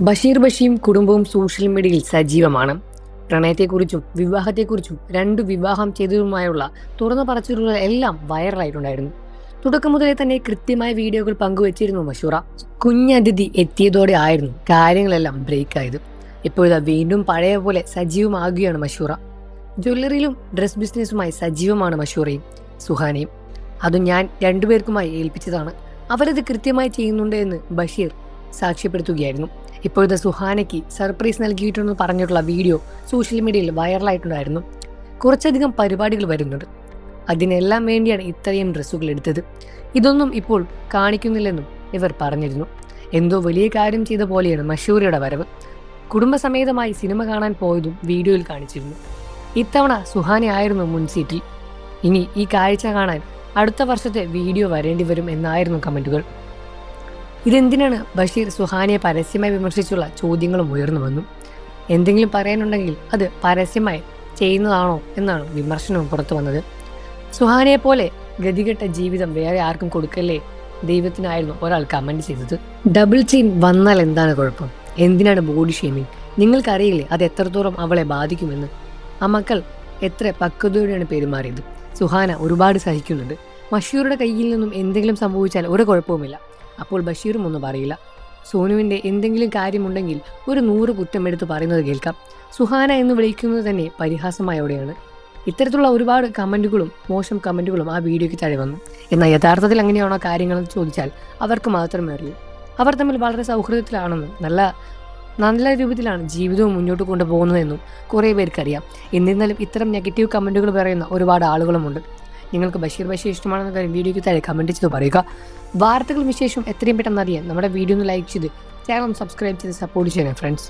ബഷീർ ബഷിയും കുടുംബവും സോഷ്യൽ മീഡിയയിൽ സജീവമാണ്. പ്രണയത്തെക്കുറിച്ചും വിവാഹത്തെക്കുറിച്ചും വിവാഹം ചെയ്തതുമായുള്ള തുറന്നു പറച്ചിലുകൾ എല്ലാം വൈറലായിട്ടുണ്ടായിരുന്നു. തുടക്കം മുതലേ തന്നെ കൃത്യമായ വീഡിയോകൾ പങ്കുവച്ചിരുന്നു മഷൂറ. കുഞ്ഞതിഥി എത്തിയതോടെ ആയിരുന്നു കാര്യങ്ങളെല്ലാം ബ്രേക്കായത്. ഇപ്പോഴത്തെ വീണ്ടും പഴയ പോലെ സജീവമാകുകയാണ് മഷൂറ. ജ്വല്ലറിയിലും ഡ്രസ് ബിസിനസ്സുമായി സജീവമാണ് മഷൂറയും സുഹാനയും. അതും ഞാൻ രണ്ടുപേർക്കുമായി ഏൽപ്പിച്ചതാണ്. അവരത് കൃത്യമായി ചെയ്യുന്നുണ്ട് എന്ന് ബഷീർ സാക്ഷ്യപ്പെടുത്തുകയായിരുന്നു. ഇപ്പോഴത്തെ സുഹാനയ്ക്ക് സർപ്രൈസ് നൽകിയിട്ടുണ്ടെന്ന് പറഞ്ഞിട്ടുള്ള വീഡിയോ സോഷ്യൽ മീഡിയയിൽ വൈറലായിട്ടുണ്ടായിരുന്നു. കുറച്ചധികം പരിപാടികൾ വരുന്നുണ്ട്. അതിനെല്ലാം വേണ്ടിയാണ് ഇത്രയും ഡ്രസ്സുകൾ എടുത്തത്. ഇതൊന്നും ഇപ്പോൾ കാണിക്കുന്നില്ലെന്നും ഇവർ പറഞ്ഞിരുന്നു. എന്തോ വലിയ കാര്യം ചെയ്ത പോലെയാണ് മഷൂറയുടെ വരവ്. കുടുംബസമേതമായി സിനിമ കാണാൻ പോയതും വീഡിയോയിൽ കാണിച്ചിരുന്നു. ഇത്തവണ സുഹാനയായിരുന്നു മുൻസീറ്റിൽ. ഇനി ഈ കാഴ്ച കാണാൻ അടുത്ത വർഷത്തെ വീഡിയോ വരേണ്ടി വരും എന്നായിരുന്നു കമന്റുകൾ. ഇതെന്തിനാണ് ബഷീർ സുഹാനയെ പരസ്യമായി വിമർശിച്ചുള്ള ചോദ്യങ്ങളും ഉയർന്നു വന്നു. എന്തെങ്കിലും പറയാനുണ്ടെങ്കിൽ അത് പരസ്യമായി ചെയ്യുന്നതാണോ എന്നാണ് വിമർശനവും പുറത്തു വന്നത്. സുഹാനയെ പോലെ ഗതികെട്ട ജീവിതം വേറെ ആർക്കും കൊടുക്കല്ലേ ദൈവത്തിനായിരുന്നു ഒരാൾ കമന്റ് ചെയ്തത്. ഡബിൾ ചെയിൻ വന്നാൽ എന്താണ് കുഴപ്പം? എന്തിനാണ് ബോഡി ഷേമിങ്? നിങ്ങൾക്കറിയില്ലേ അത് എത്രത്തോളം അവളെ ബാധിക്കുമെന്ന്? ആ മക്കൾ എത്ര പക്വതയോടെയാണ് പെരുമാറിയത്. സുഹാന ഒരുപാട് സഹിക്കുന്നുണ്ട്. മഷൂറുടെ കയ്യിൽ നിന്നും എന്തെങ്കിലും സംഭവിച്ചാൽ ഒരു കുഴപ്പവുമില്ല. അപ്പോൾ ബഷീറും ഒന്നും പറയില്ല. സോനുവിൻ്റെ എന്തെങ്കിലും കാര്യമുണ്ടെങ്കിൽ ഒരു 100 കുറ്റം എടുത്ത് പറയുന്നത് കേൾക്കാം. സുഹാന എന്ന് വിളിക്കുന്നത് തന്നെ പരിഹാസമായോടെയാണ്. ഇത്തരത്തിലുള്ള ഒരുപാട് കമൻറ്റുകളും മോശം കമൻറ്റുകളും ആ വീഡിയോയ്ക്ക് താഴെ വന്നു. എന്നാൽ യഥാർത്ഥത്തിൽ അങ്ങനെയാണോ കാര്യങ്ങളെന്ന് ചോദിച്ചാൽ അവർക്ക് മാത്രമേ അറിയൂ. അവർ തമ്മിൽ വളരെ സൗഹൃദത്തിലാണെന്നും നല്ല രൂപത്തിലാണ് ജീവിതവും മുന്നോട്ട് കൊണ്ടുപോകുന്നതെന്നും കുറേ പേർക്കറിയാം. എന്നിരുന്നാലും ഇത്തരം നെഗറ്റീവ് കമൻറ്റുകൾ പറയുന്ന ഒരുപാട് ആളുകളുമുണ്ട്. നിങ്ങൾക്ക് ബഷീർ ഇഷ്ടമാണെന്ന കാര്യം വീഡിയോയ്ക്ക് താഴെ കമൻറ്റ് ചെയ്ത് പറയുക. വാർത്തകളും വിശേഷം എത്രയും പെട്ടെന്ന് അറിയാൻ നമ്മുടെ വീഡിയോ ഒന്ന് ലൈക്ക് ചെയ്ത് ചാനൽ സബ്സ്ക്രൈബ് ചെയ്ത് സപ്പോർട്ട് ചെയ്യണം ഫ്രണ്ട്സ്.